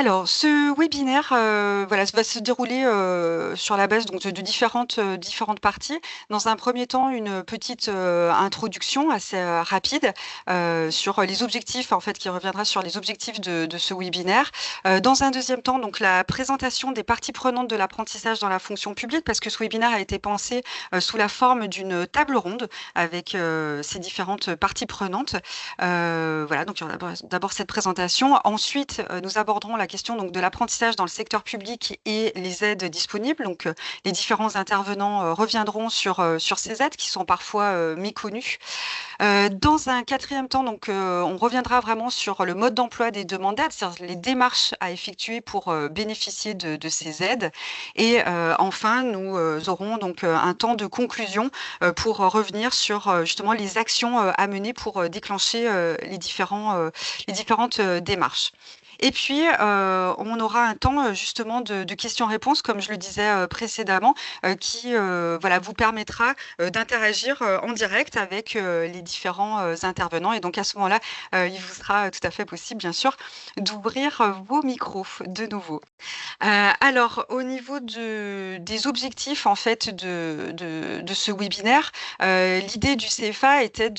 Alors, ce webinaire, voilà, va se dérouler, sur la base donc de différentes parties. Dans un premier temps, une petite, introduction assez, rapide, sur les objectifs, en fait, qui reviendra sur les objectifs de ce webinaire. Dans un deuxième temps, donc la présentation des parties prenantes de l'apprentissage dans la fonction publique, parce que ce webinaire a été pensé, sous la forme d'une table ronde avec, ces différentes parties prenantes. Voilà, donc il y aura d'abord cette présentation. Ensuite, nous aborderons la question donc de l'apprentissage dans le secteur public et les aides disponibles. Donc, les différents intervenants, reviendront sur ces aides qui sont parfois, méconnues. Dans un quatrième temps, donc, on reviendra vraiment sur le mode d'emploi des demandes d'aide, c'est-à-dire les démarches à effectuer pour, bénéficier de ces aides et enfin, nous, aurons donc, un temps de conclusion, pour revenir sur, justement les actions, à mener pour, déclencher, les différentes, démarches. Et puis, on aura un temps, justement de questions-réponses, comme je le disais, précédemment, qui, voilà, vous permettra, d'interagir, en direct avec, les différents, intervenants et donc à ce moment-là, il vous sera, tout à fait possible, bien sûr, d'ouvrir, vos micros de nouveau. Alors au niveau des objectifs en fait de ce webinaire, l'idée du CFA était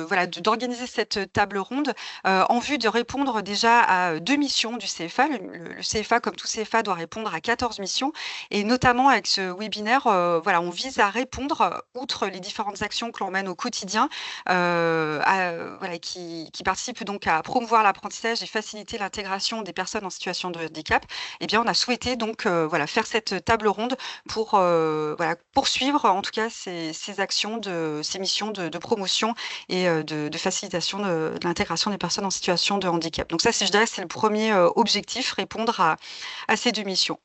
voilà, d'organiser cette table ronde, en vue de répondre déjà à 2 missions du CFA. Le CFA, comme tout CFA, doit répondre à 14 missions et notamment avec ce webinaire, voilà, on vise à répondre, outre les différentes actions que l'on mène au quotidien, voilà, qui participent donc à promouvoir l'apprentissage et faciliter l'intégration des personnes en situation de handicap. Eh bien, on a souhaité donc, voilà, faire cette table ronde pour, voilà, poursuivre en tout cas ces actions ces missions de promotion et de facilitation de l'intégration des personnes en situation de handicap. Donc ça, c'est je dirais, c'est le premier objectif, répondre à ces 2 missions.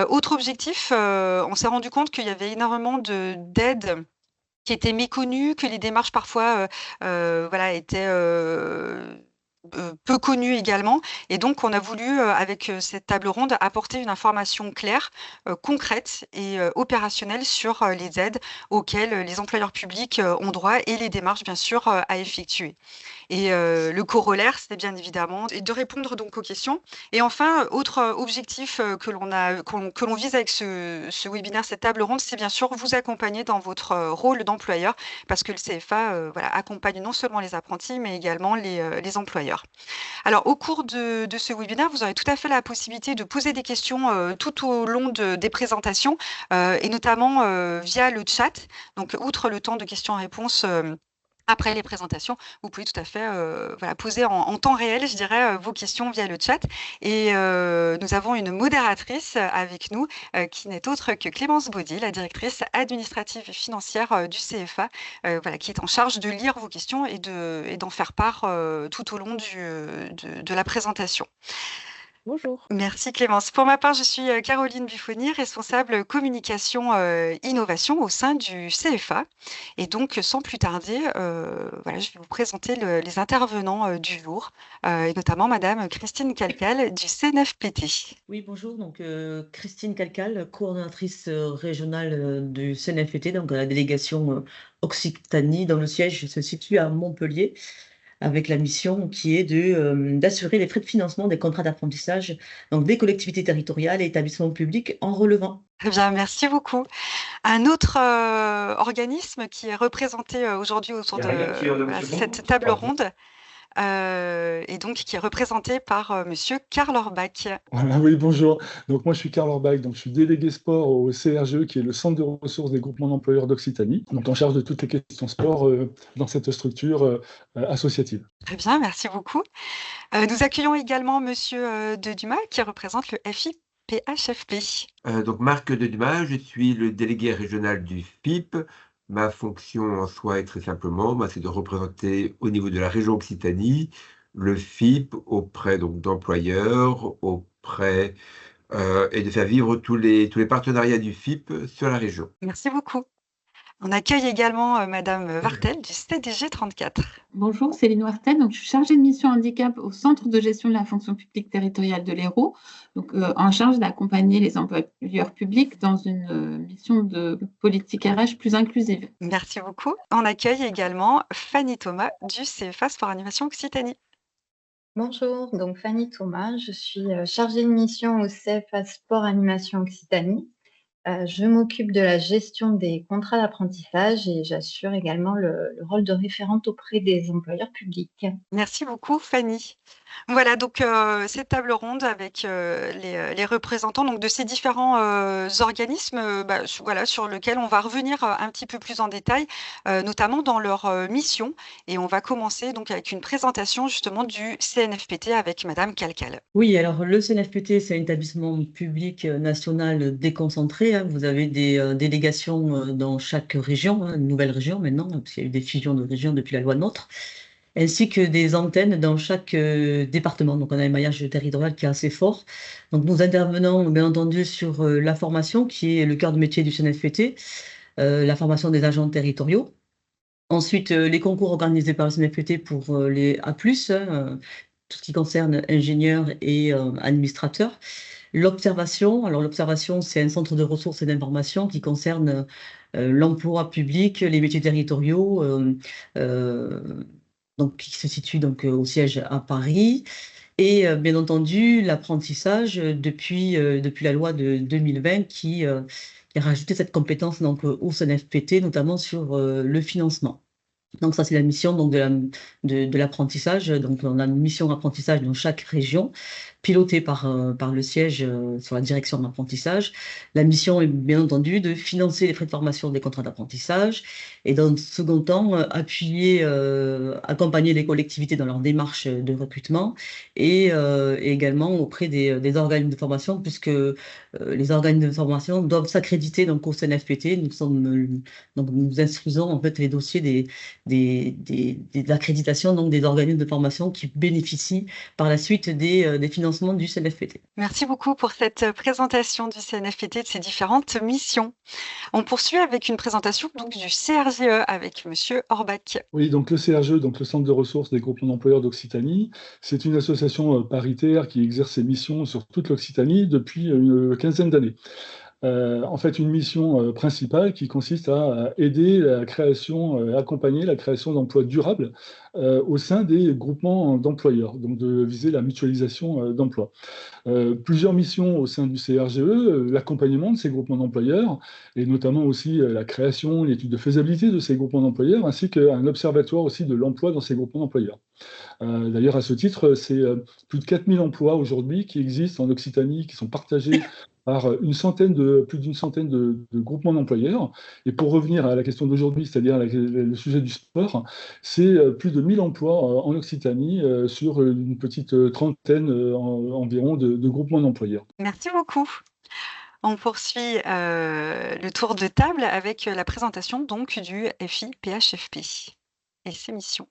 Autre objectif, on s'est rendu compte qu'il y avait énormément d'aides qui étaient méconnues, que les démarches parfois, voilà, étaient, peu connues également et donc on a voulu, avec, cette table ronde, apporter une information claire, concrète et opérationnelle sur, les aides auxquelles, les employeurs publics, ont droit et les démarches bien sûr, à effectuer. Et le corollaire, c'est bien évidemment et de répondre donc aux questions. Et enfin, autre, objectif, que l'on vise avec ce webinaire, cette table ronde, c'est bien sûr vous accompagner dans votre, rôle d'employeur parce que le CFA, voilà, accompagne non seulement les apprentis, mais également les employeurs. Alors au cours de ce webinaire, vous aurez tout à fait la possibilité de poser des questions, tout au long des présentations, et notamment, via le chat. Donc outre le temps de questions-réponses, après les présentations, vous pouvez tout à fait, voilà, poser en temps réel, je dirais, vos questions via le chat et nous avons une modératrice avec nous, qui n'est autre que Clémence Baudy, la directrice administrative et financière, du CFA, voilà, qui est en charge de lire vos questions et d'en faire part, tout au long de la présentation. Bonjour. Merci Clémence. Pour ma part, je suis, Caroline Buffoni, responsable communication, innovation au sein du CFA et donc sans plus tarder, voilà, je vais vous présenter les intervenants, du jour, et notamment madame Christine Calcal du CNFPT. Oui, bonjour. Donc, Christine Calcal, coordonnatrice régionale du CNFPT, donc à la délégation Occitanie, dont le siège se situe à Montpellier, avec la mission qui est d'assurer les frais de financement des contrats d'apprentissage donc des collectivités territoriales et établissements publics en relevant. Très bien, merci beaucoup. Un autre, organisme qui est représenté, aujourd'hui autour de, voilà, cette table ronde, et donc qui est représenté par, monsieur Karl Orbach. Voilà, oui, bonjour. Donc moi, je suis Karl Orbach, donc je suis délégué sport au CRGE, qui est le Centre de ressources des groupements d'employeurs d'Occitanie, donc en charge de toutes les questions sport dans cette structure associative. Très bien, merci beaucoup. Nous accueillons également monsieur, de Dumas qui représente le FIPHFP. Donc Marc Dedumas, je suis le délégué régional du FIP. Ma fonction en soi est très simplement, c'est de représenter au niveau de la région Occitanie le FIP auprès donc d'employeurs, auprès et de faire vivre tous les partenariats du FIP sur la région. Merci beaucoup. On accueille également, madame Vartel du CDG 34. Bonjour, Céline Wartel. Donc, je suis chargée de mission handicap au Centre de gestion de la fonction publique territoriale de l'Hérault, donc en charge d'accompagner les employeurs publics dans une mission de politique RH plus inclusive. Merci beaucoup. On accueille également Fanny Thomas du CFA Sport Animation Occitanie. Bonjour, donc Fanny Thomas, je suis chargée de mission au CFA Sport Animation Occitanie. Je m'occupe de la gestion des contrats d'apprentissage et j'assure également le rôle de référente auprès des employeurs publics. Merci beaucoup, Fanny. Voilà, donc cette table ronde avec les représentants donc, de ces différents organismes voilà, sur lesquels on va revenir un petit peu plus en détail, notamment dans leur mission. Et on va commencer donc avec une présentation justement du CNFPT avec Madame Calcal. Oui, alors le CNFPT, c'est un établissement public national déconcentré, hein. Vous avez des délégations dans chaque région, hein, une nouvelle région maintenant, parce qu'il y a eu des fusions de régions depuis la loi NOTRe, ainsi que des antennes dans chaque département. Donc, on a un maillage territorial qui est assez fort. Donc, nous intervenons, bien entendu, sur la formation, qui est le cœur de métier du CNFPT, la formation des agents territoriaux. Ensuite, les concours organisés par le CNFPT pour les A+, tout ce qui concerne ingénieurs et administrateurs. L'observation, alors l'observation, c'est un centre de ressources et d'information qui concerne l'emploi public, les métiers territoriaux, donc, qui se situe donc, au siège à Paris. Et bien entendu, l'apprentissage depuis la loi de 2020 qui a rajouté cette compétence donc, au CNFPT, notamment sur le financement. Donc ça, c'est la mission donc, de l'apprentissage. Donc on a une mission d'apprentissage dans chaque région, pilotée par le siège sur la direction de l'apprentissage. La mission est bien entendu de financer les frais de formation des contrats d'apprentissage et dans le second temps, accompagner les collectivités dans leur démarche de recrutement et également auprès des organismes de formation, puisque les organismes de formation doivent s'accréditer donc, au CNFPT. Nous instruisons en fait les dossiers des accréditations donc des organismes de formation qui bénéficient par la suite des financements du CNFPT. Merci beaucoup pour cette présentation du CNFPT, de ses différentes missions. On poursuit avec une présentation donc, du CRGE avec Monsieur Orbach. Oui, donc le CRGE, donc le Centre de ressources des groupements d'employeurs d'Occitanie, c'est une association paritaire qui exerce ses missions sur toute l'Occitanie depuis une quinzaine d'années. En fait, une mission principale qui consiste à aider la création, accompagner la création d'emplois durables au sein des groupements d'employeurs, donc de viser la mutualisation d'emplois. Plusieurs missions au sein du CRGE, l'accompagnement de ces groupements d'employeurs, et notamment aussi la création, l'étude de faisabilité de ces groupements d'employeurs, ainsi qu'un observatoire aussi de l'emploi dans ces groupements d'employeurs. D'ailleurs, à ce titre, c'est plus de 4000 emplois aujourd'hui qui existent en Occitanie, qui sont partagés par plus d'une centaine de groupements d'employeurs. Et pour revenir à la question d'aujourd'hui, c'est-à-dire le sujet du sport, c'est plus de 1000 emplois en Occitanie sur une petite trentaine environ de groupements d'employeurs. Merci beaucoup. On poursuit le tour de table avec la présentation donc du FIPHFP et ses missions.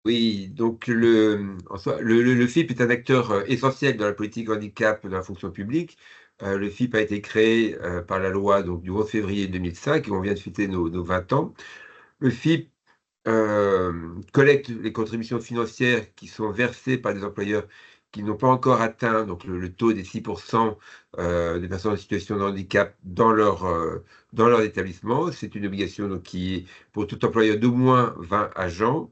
Oui, donc le FIP est un acteur essentiel dans la politique handicap de la fonction publique. Le FIP a été créé par la loi donc, du 11 février 2005 et on vient de fêter nos 20 ans. Le FIP collecte les contributions financières qui sont versées par des employeurs qui n'ont pas encore atteint donc, le taux des 6% des personnes en situation de handicap dans leur établissement. C'est une obligation donc, qui est pour tout employeur d'au moins 20 agents.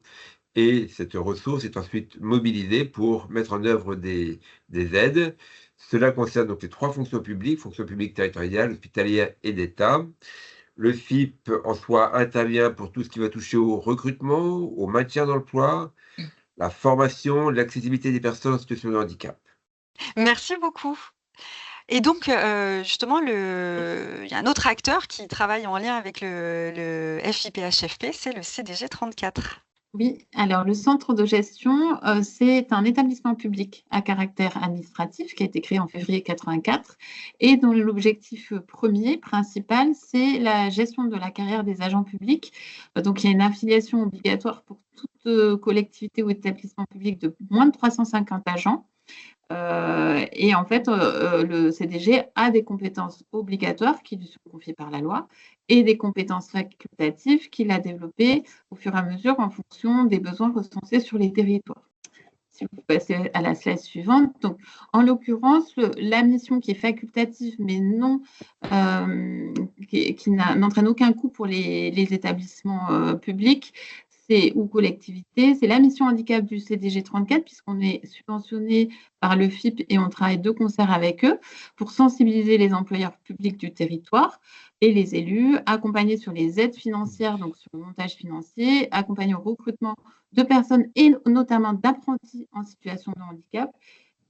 Et cette ressource est ensuite mobilisée pour mettre en œuvre des aides. Cela concerne donc les 3 fonctions publiques territoriale, hospitalière et d'État. Le FIP en soi intervient pour tout ce qui va toucher au recrutement, au maintien d'emploi, la formation, l'accessibilité des personnes en situation de handicap. Merci beaucoup. Et donc, justement, il y a un autre acteur qui travaille en lien avec le FIPHFP, c'est le CDG 34. Oui, alors le centre de gestion, c'est un établissement public à caractère administratif qui a été créé en février 1984 et dont l'objectif premier, principal, c'est la gestion de la carrière des agents publics. Donc, il y a une affiliation obligatoire pour toute collectivité ou établissement public de moins de 350 agents. Et en fait, le CDG a des compétences obligatoires qui lui sont confiées par la loi et des compétences facultatives qu'il a développées au fur et à mesure en fonction des besoins recensés sur les territoires. Si vous passez à la slide suivante, donc en l'occurrence, la mission qui est facultative mais non, qui n'entraîne aucun coût pour les établissements publics, ou collectivités. C'est la mission handicap du CDG 34, puisqu'on est subventionné par le FIP et on travaille de concert avec eux pour sensibiliser les employeurs publics du territoire et les élus, accompagner sur les aides financières, donc sur le montage financier, accompagner au recrutement de personnes et notamment d'apprentis en situation de handicap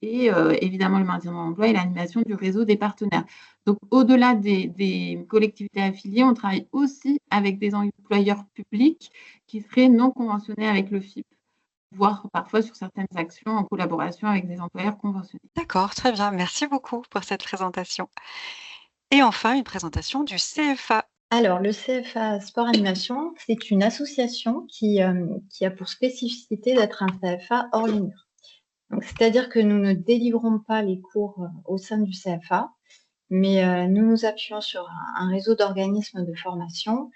et évidemment le maintien de l'emploi et l'animation du réseau des partenaires. Donc, au-delà des collectivités affiliées, on travaille aussi avec des employeurs publics qui seraient non conventionnés avec le FIP, voire parfois sur certaines actions en collaboration avec des employeurs conventionnés. D'accord, très bien. Merci beaucoup pour cette présentation. Et enfin, une présentation du CFA. Alors, le CFA Sport Animation, c'est une association qui a pour spécificité d'être un CFA hors ligne. C'est-à-dire que nous ne délivrons pas les cours au sein du CFA, mais nous nous appuyons sur un réseau d'organismes de formation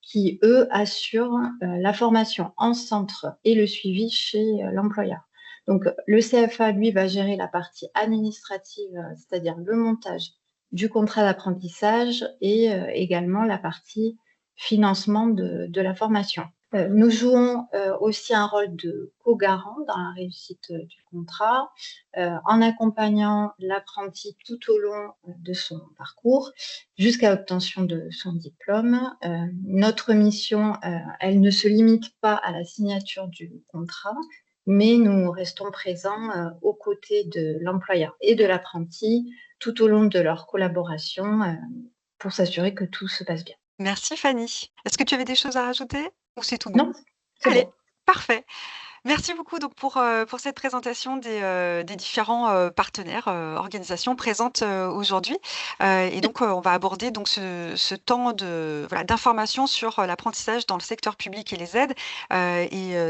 qui, eux, assurent la formation en centre et le suivi chez l'employeur. Donc, le CFA, lui, va gérer la partie administrative, c'est-à-dire le montage du contrat d'apprentissage et également la partie financement de la formation. Nous jouons aussi un rôle de co-garant dans la réussite du contrat, en accompagnant l'apprenti tout au long de son parcours jusqu'à l'obtention de son diplôme. Notre mission, elle ne se limite pas à la signature du contrat, mais nous restons présents aux côtés de l'employeur et de l'apprenti tout au long de leur collaboration pour s'assurer que tout se passe bien. Merci Fanny. Est-ce que tu avais des choses à rajouter ou c'est tout bon? Non, c'est Allez, bon. parfait. Merci beaucoup donc pour cette présentation des différents partenaires, organisations présentes aujourd'hui. Et donc on va aborder donc ce temps d'information sur l'apprentissage dans le secteur public et les aides.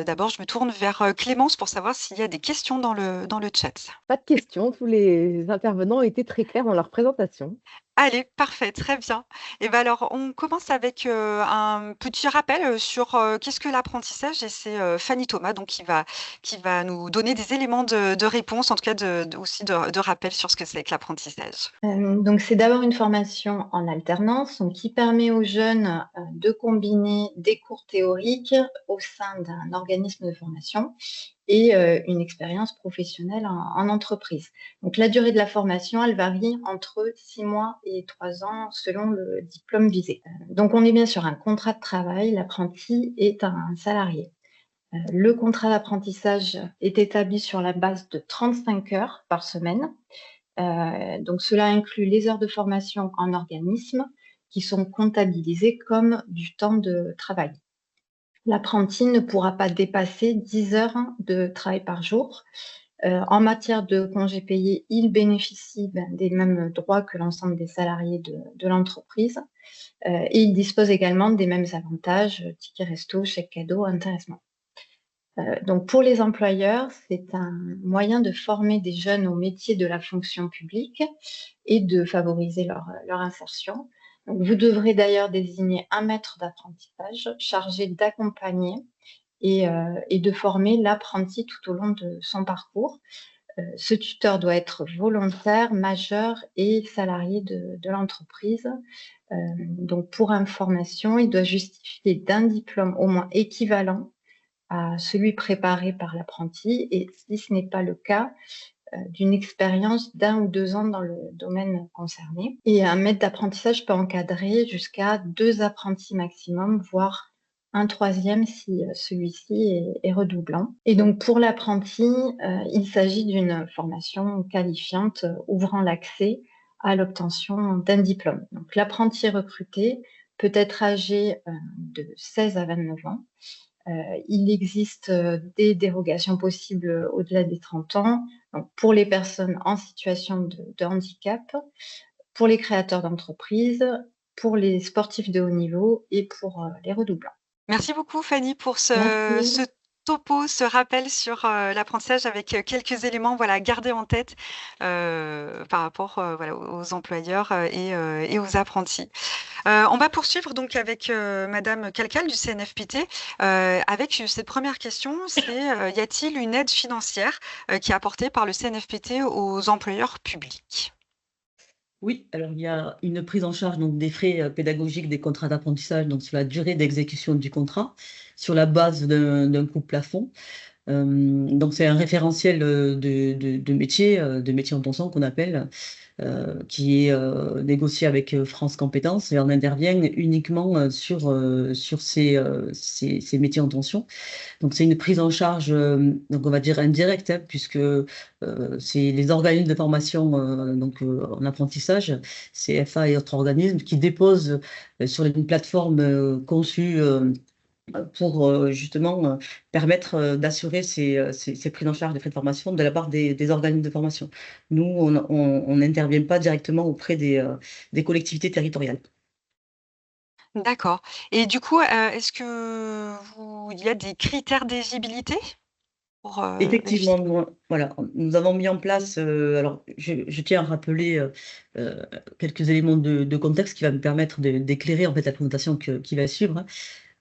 D'abord, je me tourne vers Clémence pour savoir s'il y a des questions dans le chat. Pas de questions, tous les intervenants étaient très clairs dans leur présentation. Allez, parfait, très bien. Et ben alors, on commence avec un petit rappel sur qu'est-ce que l'apprentissage et c'est Fanny Thomas donc qui va nous donner des éléments de réponse, en tout cas aussi de rappel sur ce que c'est que l'apprentissage. Donc, c'est d'abord une formation en alternance donc, qui permet aux jeunes de combiner des cours théoriques au sein d'un organisme de formation et une expérience professionnelle en entreprise. Donc, la durée de la formation, elle varie entre 6 mois et 3 ans selon le diplôme visé. Donc, on est bien sur un contrat de travail. L'apprenti est un salarié. Le contrat d'apprentissage est établi sur la base de 35 heures par semaine. Donc, cela inclut les heures de formation en organisme qui sont comptabilisées comme du temps de travail. L'apprenti ne pourra pas dépasser 10 heures de travail par jour. En matière de congés payés, il bénéficie des mêmes droits que l'ensemble des salariés de l'entreprise. Et il dispose également des mêmes avantages, tickets resto, chèque cadeau, intéressement. Donc pour les employeurs, c'est un moyen de former des jeunes au métier de la fonction publique et de favoriser leur insertion. Donc, vous devrez d'ailleurs désigner un maître d'apprentissage chargé d'accompagner et de former l'apprenti tout au long de son parcours. Ce tuteur doit être volontaire, majeur et salarié de l'entreprise. Donc pour information, il doit justifier d'un diplôme au moins équivalent à celui préparé par l'apprenti et si ce n'est pas le cas, d'une expérience d'1 ou 2 ans dans le domaine concerné. Et un maître d'apprentissage peut encadrer jusqu'à 2 apprentis maximum, voire un 3e si celui-ci est redoublant. Et donc pour l'apprenti, il s'agit d'une formation qualifiante ouvrant l'accès à l'obtention d'un diplôme. Donc l'apprenti recruté peut être âgé de 16 à 29 ans. Il existe des dérogations possibles au-delà des 30 ans, donc pour les personnes en situation de handicap, pour les créateurs d'entreprises, pour les sportifs de haut niveau et pour les redoublants. Merci beaucoup Fanny pour Merci. ce topo, ce rappel sur l'apprentissage avec quelques éléments à garder en tête par rapport aux employeurs et aux apprentis. On va poursuivre donc avec Madame Calcal du CNFPT avec cette première question, c'est y a-t-il une aide financière qui est apportée par le CNFPT aux employeurs publics? Oui, alors il y a une prise en charge donc, des frais pédagogiques des contrats d'apprentissage, donc sur la durée d'exécution du contrat, sur la base d'un coût plafond. Donc c'est un référentiel de métier en tension qu'on appelle, qui est négocié avec France Compétences et on intervient uniquement sur ces métiers en tension. Donc c'est une prise en charge, donc on va dire indirecte, hein, puisque c'est les organismes de formation en apprentissage, CFA et autres organismes, qui déposent sur une plateforme conçue pour justement permettre d'assurer ces prises en charge des frais de formation de la part des organismes de formation. Nous, on n'intervient pas directement auprès des collectivités territoriales. D'accord. Et du coup, est-ce que il y a des critères d'éligibilité pour, les Effectivement, nous avons mis en place, alors je tiens à rappeler quelques éléments de contexte qui va me permettre d'éclairer en fait la présentation qui va suivre, hein.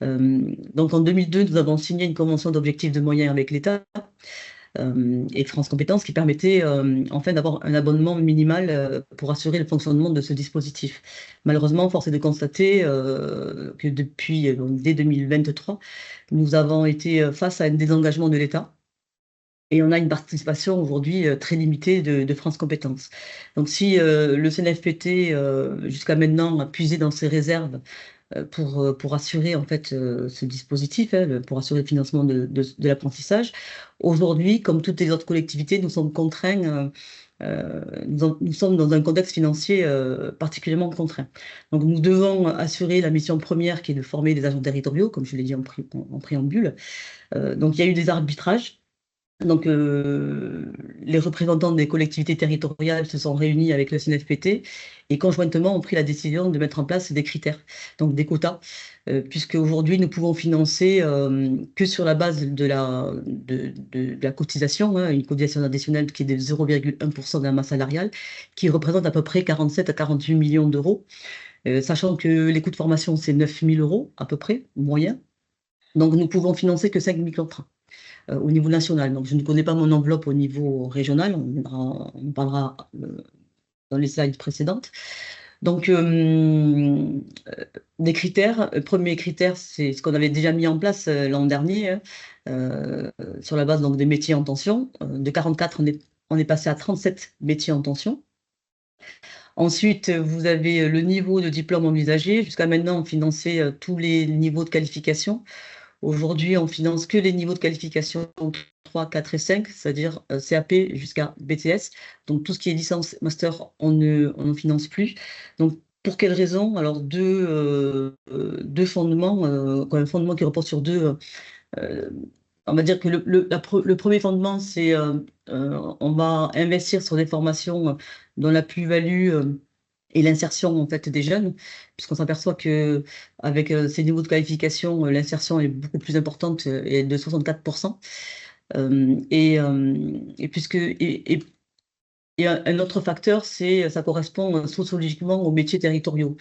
Donc en 2002, nous avons signé une convention d'objectifs de moyens avec l'État et France Compétences qui permettait enfin d'avoir un abonnement minimal pour assurer le fonctionnement de ce dispositif. Malheureusement, force est de constater que dès 2023, nous avons été face à un désengagement de l'État. Et on a une participation aujourd'hui très limitée de France Compétences. Donc si le CNFPT, jusqu'à maintenant, a puisé dans ses réserves pour assurer en fait ce dispositif, hein, pour assurer le financement de l'apprentissage. Aujourd'hui, comme toutes les autres collectivités, nous sommes contraints, nous sommes dans un contexte financier particulièrement contraint. Donc nous devons assurer la mission première qui est de former des agents territoriaux, comme je l'ai dit en préambule. Donc il y a eu des arbitrages. Donc, les représentants des collectivités territoriales se sont réunis avec le CNFPT et conjointement ont pris la décision de mettre en place des critères, donc des quotas, puisque aujourd'hui nous pouvons financer que sur la base de la cotisation, hein, une cotisation additionnelle qui est de 0,1% de la masse salariale, qui représente à peu près 47 à 48 millions d'euros, sachant que les coûts de formation, c'est 9 000 euros à peu près, moyen. Donc, nous pouvons financer que 5 000 contrats au niveau national. Donc, je ne connais pas mon enveloppe au niveau régional. On parlera dans les slides précédentes. Donc, des critères. Le premier critère, c'est ce qu'on avait déjà mis en place l'an dernier, hein, sur la base donc, des métiers en tension. De 44, on est passé à 37 métiers en tension. Ensuite, vous avez le niveau de diplôme envisagé. Jusqu'à maintenant, on finançait tous les niveaux de qualification. Aujourd'hui, on finance que les niveaux de qualification 3, 4 et 5, c'est-à-dire CAP jusqu'à BTS. Donc, tout ce qui est licence, master, on ne finance plus. Donc, pour quelles raisons? Alors, deux fondements, un fondement qui repose sur deux. On va dire que le premier fondement, c'est on va investir sur des formations dont la plus-value et l'insertion en fait des jeunes, puisqu'on s'aperçoit que avec ces niveaux de qualification, l'insertion est beaucoup plus importante et de 64%. Et un autre facteur, ça correspond sociologiquement aux métiers territoriaux,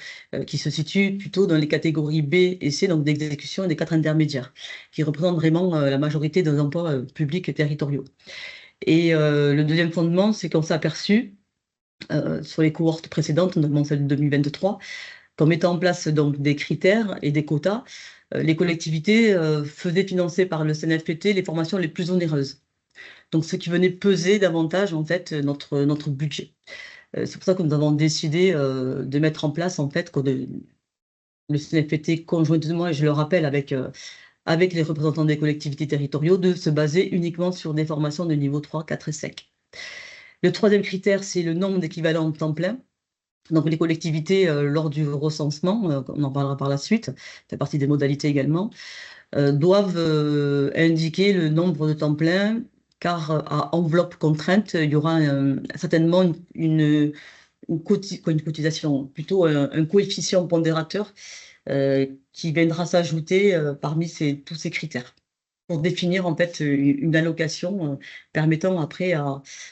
qui se situent plutôt dans les catégories B et C, donc d'exécution et des 4 intermédiaires, qui représentent vraiment la majorité des emplois publics et territoriaux. Et le deuxième fondement, c'est qu'on s'est aperçu sur les cohortes précédentes, notamment celle de 2023, qu'en mettant en place donc, des critères et des quotas, les collectivités faisaient financer par le CNFPT les formations les plus onéreuses. Donc, ce qui venait peser davantage en fait notre budget. C'est pour ça que nous avons décidé de mettre en place en fait le CNFPT conjointement, et je le rappelle avec les représentants des collectivités territoriaux, de se baser uniquement sur des formations de niveau 3, 4 et 5. Le troisième critère, c'est le nombre d'équivalents temps plein. Donc, les collectivités, lors du recensement, on en parlera par la suite, ça fait partie des modalités également, doivent indiquer le nombre de temps plein, car à enveloppe contrainte, il y aura certainement une cotisation, plutôt un coefficient pondérateur qui viendra s'ajouter parmi tous ces critères pour définir en fait une allocation permettant après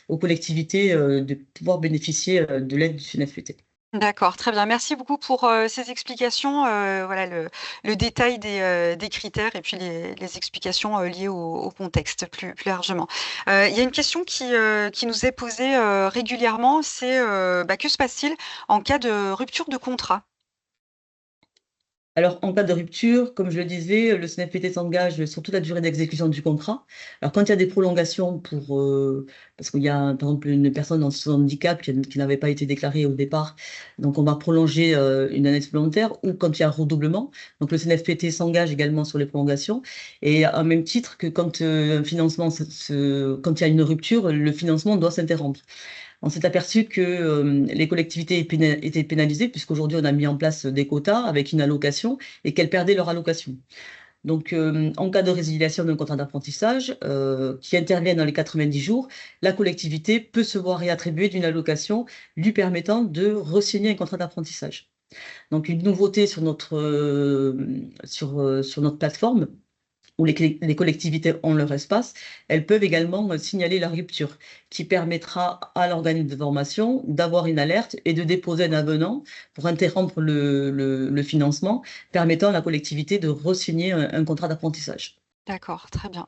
aux collectivités de pouvoir bénéficier de l'aide du CNFPT. D'accord, très bien. Merci beaucoup pour ces explications, voilà le détail des critères et puis les explications liées au contexte plus largement. Il y a une question qui nous est posée régulièrement, c'est que se passe-t-il en cas de rupture de contrat? Alors, en cas de rupture, comme je le disais, le CNFPT s'engage sur toute la durée d'exécution du contrat. Alors, quand il y a des prolongations parce qu'il y a, par exemple, une personne en situation de handicap qui n'avait pas été déclarée au départ, donc on va prolonger une année supplémentaire, ou quand il y a un redoublement. Donc, le CNFPT s'engage également sur les prolongations. Et à même titre que quand un financement, quand il y a une rupture, le financement doit s'interrompre. On s'est aperçu que les collectivités étaient pénalisées, puisqu'aujourd'hui, on a mis en place des quotas avec une allocation et qu'elles perdaient leur allocation. Donc, en cas de résiliation d'un contrat d'apprentissage qui intervient dans les 90 jours, la collectivité peut se voir réattribuer d'une allocation lui permettant de re-signer un contrat d'apprentissage. Donc, une nouveauté sur sur notre plateforme, où les collectivités ont leur espace, elles peuvent également signaler la rupture, qui permettra à l'organisme de formation d'avoir une alerte et de déposer un avenant pour interrompre le financement, permettant à la collectivité de re-signer un contrat d'apprentissage. D'accord, très bien.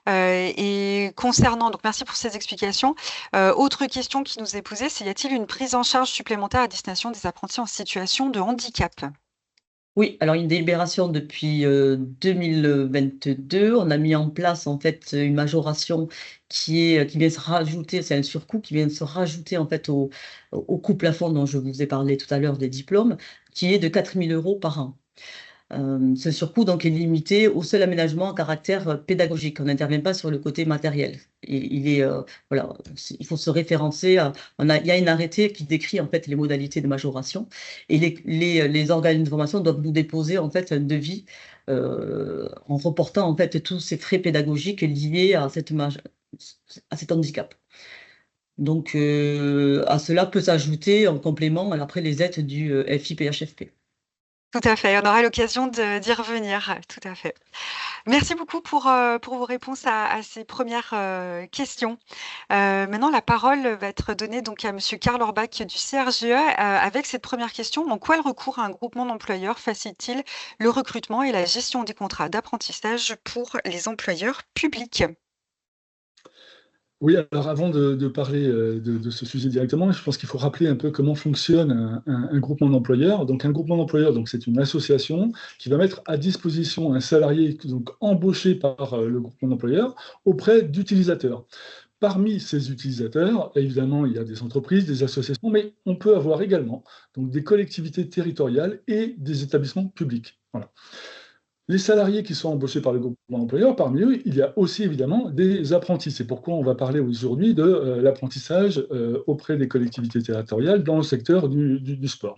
Et concernant donc merci pour ces explications. Autre question qui nous est posée, c'est: y a-t-il une prise en charge supplémentaire à destination des apprentis en situation de handicap? Oui, alors une délibération depuis 2022, on a mis en place en fait une majoration qui vient se rajouter, c'est un surcoût qui vient se rajouter en fait au coût plafond dont je vous ai parlé tout à l'heure des diplômes, qui est de 4 000 € par an. Ce surcoût donc est limité au seul aménagement à caractère pédagogique. On n'intervient pas sur le côté matériel. Voilà, il faut se référencer. Il y a un arrêté qui décrit en fait les modalités de majoration, et les organismes de formation doivent nous déposer en fait un devis en reportant en fait tous ces frais pédagogiques liés à cet handicap. Donc à cela peut s'ajouter en complément après les aides du FIPHFP. Tout à fait, on aura l'occasion d'y revenir, tout à fait. Merci beaucoup pour vos réponses à ces premières questions. Maintenant, la parole va être donnée donc à Monsieur Karl Orbach du CRGE avec cette première question. En quoi le recours à un groupement d'employeurs facilite-t-il le recrutement et la gestion des contrats d'apprentissage pour les employeurs publics? Oui, alors avant de parler de ce sujet directement, je pense qu'il faut rappeler un peu comment fonctionne un groupement d'employeurs. Donc, un groupement d'employeurs, c'est une association qui va mettre à disposition un salarié donc, embauché par le groupement d'employeurs auprès d'utilisateurs. Parmi ces utilisateurs, évidemment, il y a des entreprises, des associations, mais on peut avoir également donc, des collectivités territoriales et des établissements publics. Voilà. Les salariés qui sont embauchés par le groupement d'employeurs, parmi eux, il y a aussi évidemment des apprentis. C'est pourquoi on va parler aujourd'hui de l'apprentissage auprès des collectivités territoriales dans le secteur du sport.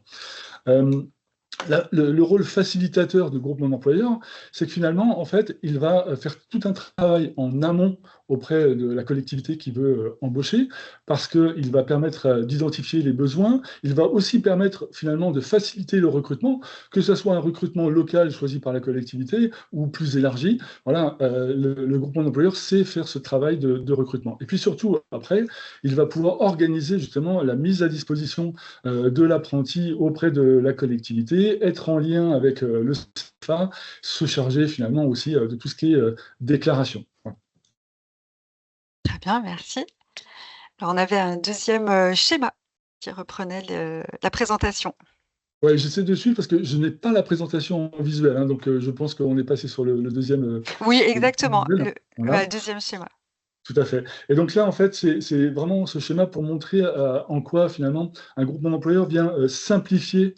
Le rôle facilitateur du groupement d'employeurs, c'est que finalement, en fait, il va faire tout un travail en amont auprès de la collectivité qui veut embaucher, parce qu'il va permettre d'identifier les besoins. Il va aussi permettre finalement de faciliter le recrutement, que ce soit un recrutement local choisi par la collectivité ou plus élargi. Voilà, le groupement d'employeurs sait faire ce travail de recrutement. Et puis surtout, après, il va pouvoir organiser justement la mise à disposition de l'apprenti auprès de la collectivité, être en lien avec le CFA, se charger finalement aussi de tout ce qui est déclaration. Voilà. Très bien, merci. Alors, on avait un deuxième schéma qui reprenait la présentation. Ouais, j'essaie de suivre parce que je n'ai pas la présentation visuelle, hein, donc je pense qu'on est passé sur le deuxième. Oui, exactement, voilà. le deuxième schéma. Tout à fait. Et donc là, en fait, c'est vraiment ce schéma pour montrer en quoi, finalement, un groupement d'employeurs vient simplifier,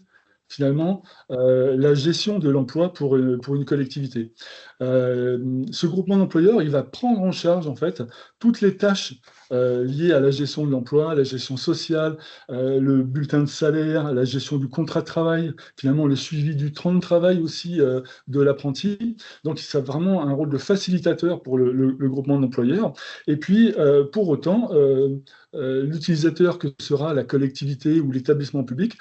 finalement, la gestion de l'emploi pour une collectivité. Ce groupement d'employeurs, il va prendre en charge, en fait, toutes les tâches liées à la gestion de l'emploi, la gestion sociale, le bulletin de salaire, la gestion du contrat de travail, finalement, le suivi du temps de travail aussi de l'apprenti. Donc, ça a vraiment un rôle de facilitateur pour le groupement d'employeurs. Et puis, pour autant, l'utilisateur que sera la collectivité ou l'établissement public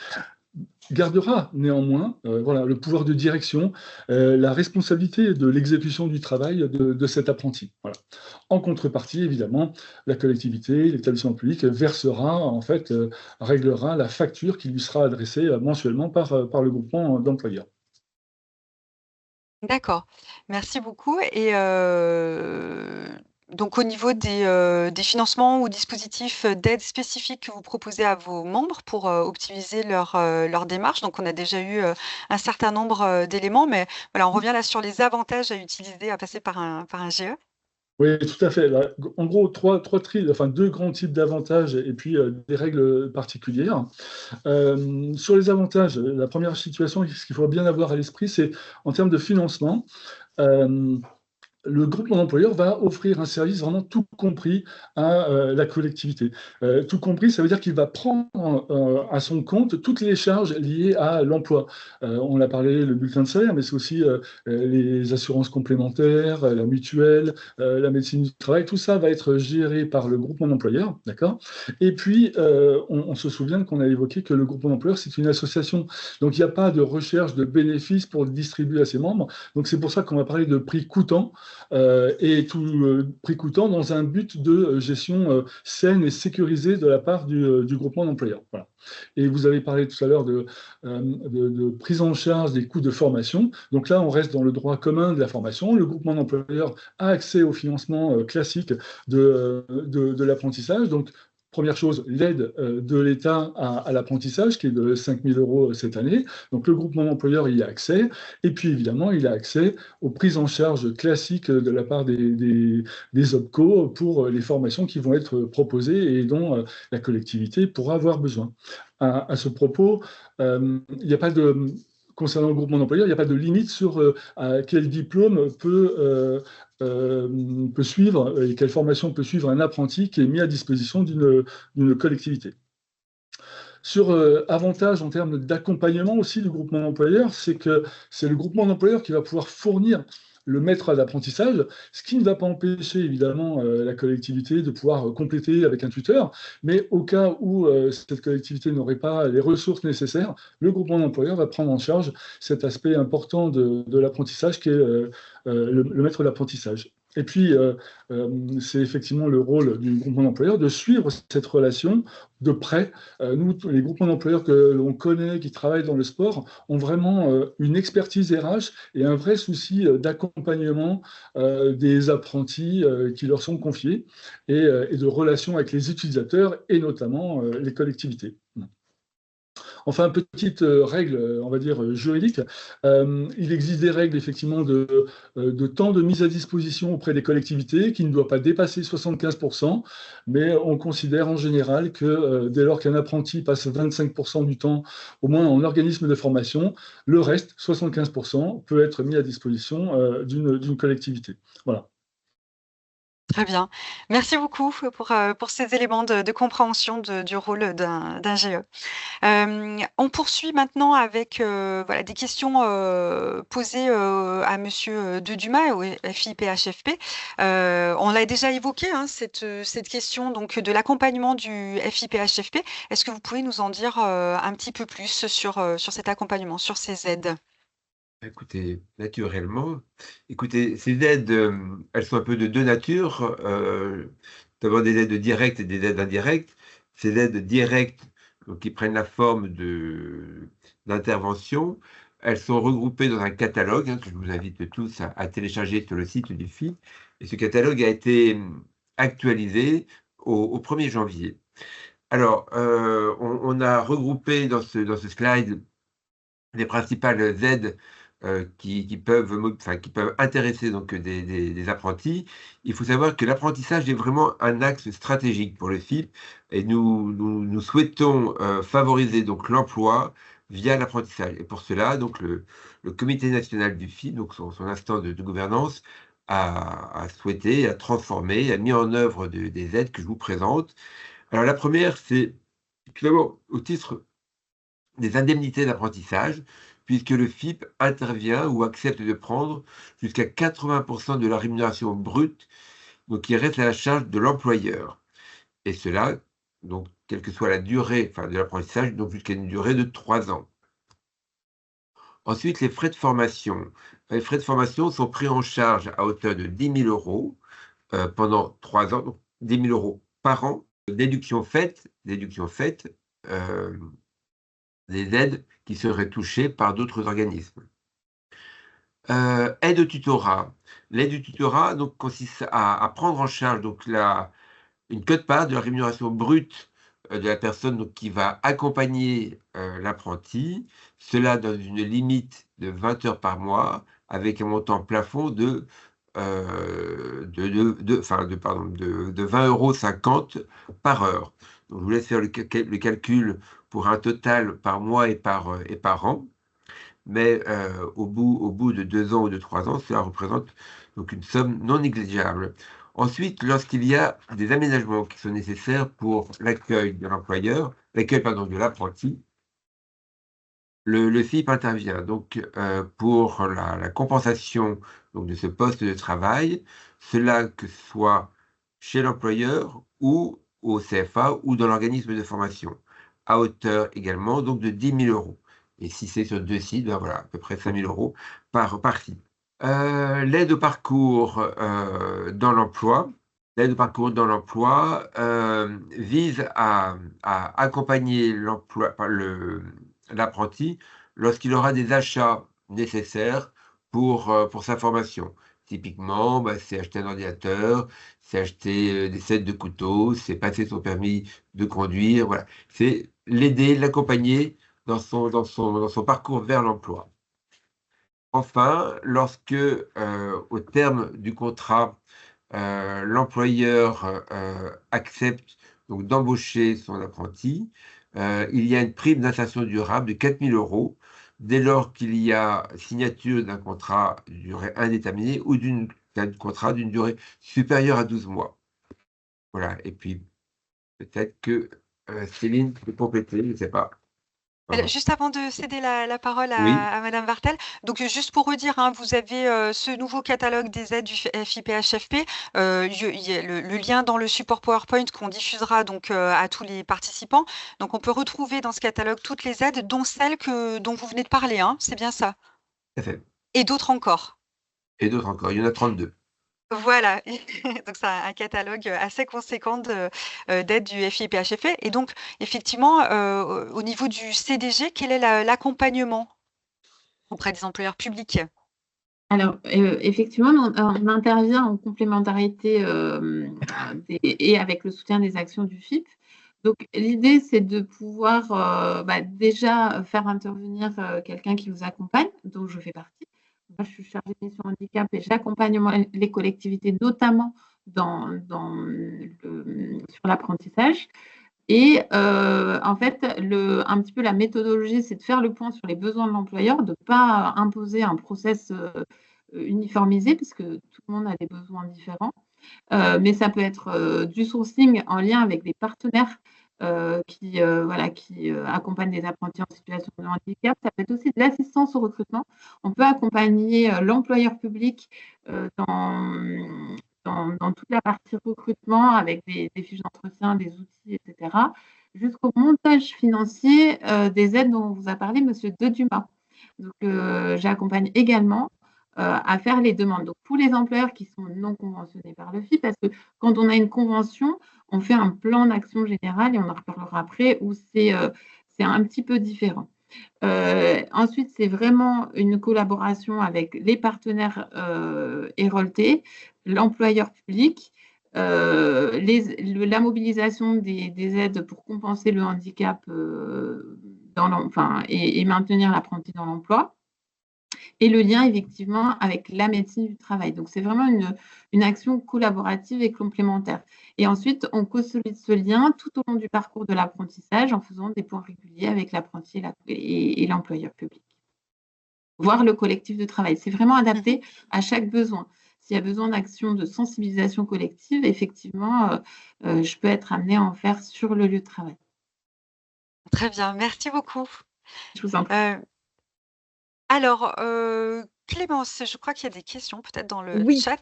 gardera néanmoins voilà, le pouvoir de direction, la responsabilité de l'exécution du travail de cet apprenti. Voilà. En contrepartie, évidemment, la collectivité, l'établissement public versera, en fait, réglera la facture qui lui sera adressée mensuellement par le groupement d'employeurs. D'accord, merci beaucoup et donc au niveau des financements ou dispositifs, d'aide spécifiques que vous proposez à vos membres pour, optimiser leur démarche, donc on a déjà eu, un certain nombre, d'éléments, mais voilà, on revient là sur les avantages à utiliser, à passer par un GE. Oui, tout à fait. Là, en gros, deux grands types d'avantages et puis des règles particulières. Sur les avantages, la première situation, ce qu'il faut bien avoir à l'esprit, c'est en termes de financement. euh, le groupement d'employeurs va offrir un service vraiment tout compris à la collectivité. Tout compris, ça veut dire qu'il va prendre à son compte toutes les charges liées à l'emploi. On a parlé le bulletin de salaire, mais c'est aussi les assurances complémentaires, la mutuelle, la médecine du travail. Tout ça va être géré par le groupement d'employeurs, d'accord? Et puis, on se souvient qu'on a évoqué que le groupement d'employeurs, c'est une association. Donc, il n'y a pas de recherche de bénéfices pour le distribuer à ses membres. Donc, c'est pour ça qu'on va parler de prix coûtant. Et tout prix coûtant dans un but de gestion saine et sécurisée de la part du groupement d'employeurs. Voilà. Et vous avez parlé tout à l'heure de prise en charge des coûts de formation. Donc là, on reste dans le droit commun de la formation. Le groupement d'employeurs a accès au financement classique de l'apprentissage. Donc, première chose, l'aide de l'État à l'apprentissage, qui est de 5 000 € cette année. Donc, le groupement d'employeurs y a accès. Et puis, évidemment, il a accès aux prises en charge classiques de la part des OPCO pour les formations qui vont être proposées et dont la collectivité pourra avoir besoin. À ce propos, il n'y a pas de... Concernant le groupement d'employeurs, il n'y a pas de limite sur quel diplôme peut suivre et quelle formation peut suivre un apprenti qui est mis à disposition d'une collectivité. Sur avantage en termes d'accompagnement aussi du groupement d'employeurs, c'est que c'est le groupement d'employeurs qui va pouvoir fournir le maître d'apprentissage, ce qui ne va pas empêcher évidemment la collectivité de pouvoir compléter avec un tuteur, mais au cas où cette collectivité n'aurait pas les ressources nécessaires, le groupement d'employeurs va prendre en charge cet aspect important de l'apprentissage qui est le maître d'apprentissage. Et puis, c'est effectivement le rôle du groupement d'employeurs de suivre cette relation de près. Nous, les groupements d'employeurs que l'on connaît, qui travaillent dans le sport, ont vraiment une expertise RH et un vrai souci d'accompagnement des apprentis qui leur sont confiés et de relation avec les utilisateurs et notamment les collectivités. Enfin, petite règle, on va dire, juridique. Il existe des règles, effectivement, de temps de mise à disposition auprès des collectivités qui ne doit pas dépasser 75%, mais on considère en général que dès lors qu'un apprenti passe 25% du temps, au moins en organisme de formation, le reste, 75%, peut être mis à disposition d'une collectivité. Voilà. Très bien. Merci beaucoup pour ces éléments de compréhension du rôle d'un GE. On poursuit maintenant avec voilà, des questions posées à Monsieur Dedumas au FIPHFP. On l'a déjà évoqué, hein, cette question donc, de l'accompagnement du FIPHFP. Est-ce que vous pouvez nous en dire un petit peu plus sur cet accompagnement, sur ces aides? Écoutez, naturellement. Écoutez, ces aides, elles sont un peu de deux natures. D'abord des aides directes et des aides indirectes. Ces aides directes, donc, qui prennent la forme d'intervention, elles sont regroupées dans un catalogue que je vous invite tous à télécharger sur le site du FIP. Et ce catalogue a été actualisé au 1er janvier. Alors, on a regroupé dans ce slide les principales aides qui peuvent intéresser donc des apprentis. Il faut savoir que l'apprentissage est vraiment un axe stratégique pour le FIP et nous souhaitons favoriser donc l'emploi via l'apprentissage. Et pour cela, donc le Comité national du FIP, donc son instance de gouvernance, a souhaité, a transformé, a mis en œuvre des aides que je vous présente. Alors la première, c'est tout d'abord au titre des indemnités d'apprentissage, puisque le FIP intervient ou accepte de prendre jusqu'à 80% de la rémunération brute, donc qui reste à la charge de l'employeur. Et cela donc quelle que soit la durée de l'apprentissage, donc jusqu'à une durée de 3 ans. Ensuite, les frais de formation. Les frais de formation sont pris en charge à hauteur de 10 000 € pendant 3 ans, donc 10 000 € par an. Déduction faite, euh, des aides qui seraient touchées par d'autres organismes. Aide au tutorat. L'aide au tutorat donc, consiste à prendre en charge donc, une quote-part de la rémunération brute de la personne donc, qui va accompagner l'apprenti, cela dans une limite de 20 heures par mois, avec un montant plafond de 20,50 € par heure. Donc, je vous laisse faire le calcul pour un total par mois et par an. Mais au bout de 2 ans ou de 3 ans, cela représente donc une somme non négligeable. Ensuite, lorsqu'il y a des aménagements qui sont nécessaires pour l'accueil de l'employeur, de l'apprenti, le FIP intervient donc pour la compensation donc, de ce poste de travail, cela que ce soit chez l'employeur ou au CFA ou dans l'organisme de formation, à hauteur également donc de 10 000 €. Et si c'est sur 2 sites, ben voilà, à peu près 5 000 € par site. L'aide au parcours dans l'emploi. L'aide au parcours dans l'emploi vise à accompagner l'apprenti lorsqu'il aura des achats nécessaires pour sa formation. Typiquement, c'est acheter un ordinateur, c'est acheter des sets de couteaux, c'est passer son permis de conduire. Voilà. C'est l'aider, l'accompagner dans son parcours vers l'emploi. Enfin, lorsque, au terme du contrat, l'employeur accepte donc d'embaucher son apprenti, il y a une prime d'insertion durable de 4 000 € dès lors qu'il y a signature d'un contrat de durée indéterminée ou d'un contrat d'une durée supérieure à 12 mois. Voilà, et puis peut-être que Céline peut compléter, je ne sais pas. Juste avant de céder la parole Oui. à Madame Vartel, donc juste pour redire, hein, vous avez ce nouveau catalogue des aides du FIPHFP. Il y a le lien dans le support PowerPoint qu'on diffusera donc à tous les participants. Donc on peut retrouver dans ce catalogue toutes les aides, dont celles dont vous venez de parler. Hein, c'est bien ça. Tout à fait. Et d'autres encore. Et d'autres encore. Il y en a 32. Voilà, donc c'est un catalogue assez conséquent d'aides du FIPHFP. Et donc, effectivement, au niveau du CDG, quel est l'accompagnement auprès des employeurs publics? Alors, effectivement, on intervient en complémentarité et avec le soutien des actions du FIP. Donc, l'idée, c'est de pouvoir déjà faire intervenir quelqu'un qui vous accompagne, dont je fais partie. Moi, je suis chargée de mission handicap et j'accompagne les collectivités, notamment sur l'apprentissage. Et en fait, un petit peu la méthodologie, c'est de faire le point sur les besoins de l'employeur, de ne pas imposer un process uniformisé, parce que tout le monde a des besoins différents. Mais ça peut être du sourcing en lien avec des partenaires qui accompagnent des apprentis en situation de handicap. Ça peut être aussi de l'assistance au recrutement. On peut accompagner l'employeur public dans toute la partie recrutement avec des fiches d'entretien, des outils, etc., jusqu'au montage financier des aides dont vous a parlé M. Dedumas. Donc, j'accompagne également à faire les demandes. Donc, pour les employeurs qui sont non conventionnés par le FIP, parce que quand on a une convention, on fait un plan d'action général, et on en reparlera après, où c'est un petit peu différent. Ensuite, c'est vraiment une collaboration avec les partenaires Hérolté, l'employeur public, la mobilisation des aides pour compenser le handicap et maintenir l'apprenti dans l'emploi, et le lien effectivement avec la médecine du travail. Donc, c'est vraiment une action collaborative et complémentaire. Et ensuite, on consolide ce lien tout au long du parcours de l'apprentissage en faisant des points réguliers avec l'apprenti et l'employeur public. Voire le collectif de travail. C'est vraiment adapté à chaque besoin. S'il y a besoin d'actions de sensibilisation collective, effectivement, je peux être amenée à en faire sur le lieu de travail. Très bien, merci beaucoup. Je vous en prie. Alors, Clémence, je crois qu'il y a des questions peut-être dans le Oui, chat.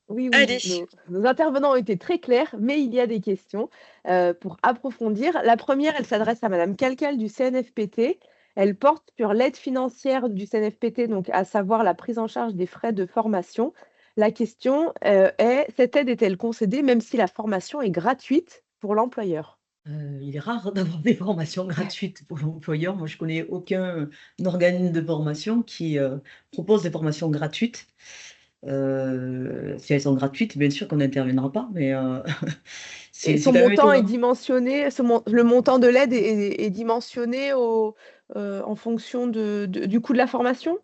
oui, Allez. nos intervenants ont été très clairs, mais il y a des questions pour approfondir. La première, elle s'adresse à Madame Calcal du CNFPT. Elle porte sur l'aide financière du CNFPT, donc à savoir la prise en charge des frais de formation. La question est, cette aide est-elle concédée même si la formation est gratuite pour l'employeur? Il est rare d'avoir des formations gratuites pour l'employeur. Moi, je connais aucun organisme de formation qui propose des formations gratuites. Si elles sont gratuites, bien sûr qu'on n'interviendra pas, mais Et c'est son quand même montant est étonnant. dimensionné, le montant de l'aide est dimensionné en fonction du coût de la formation?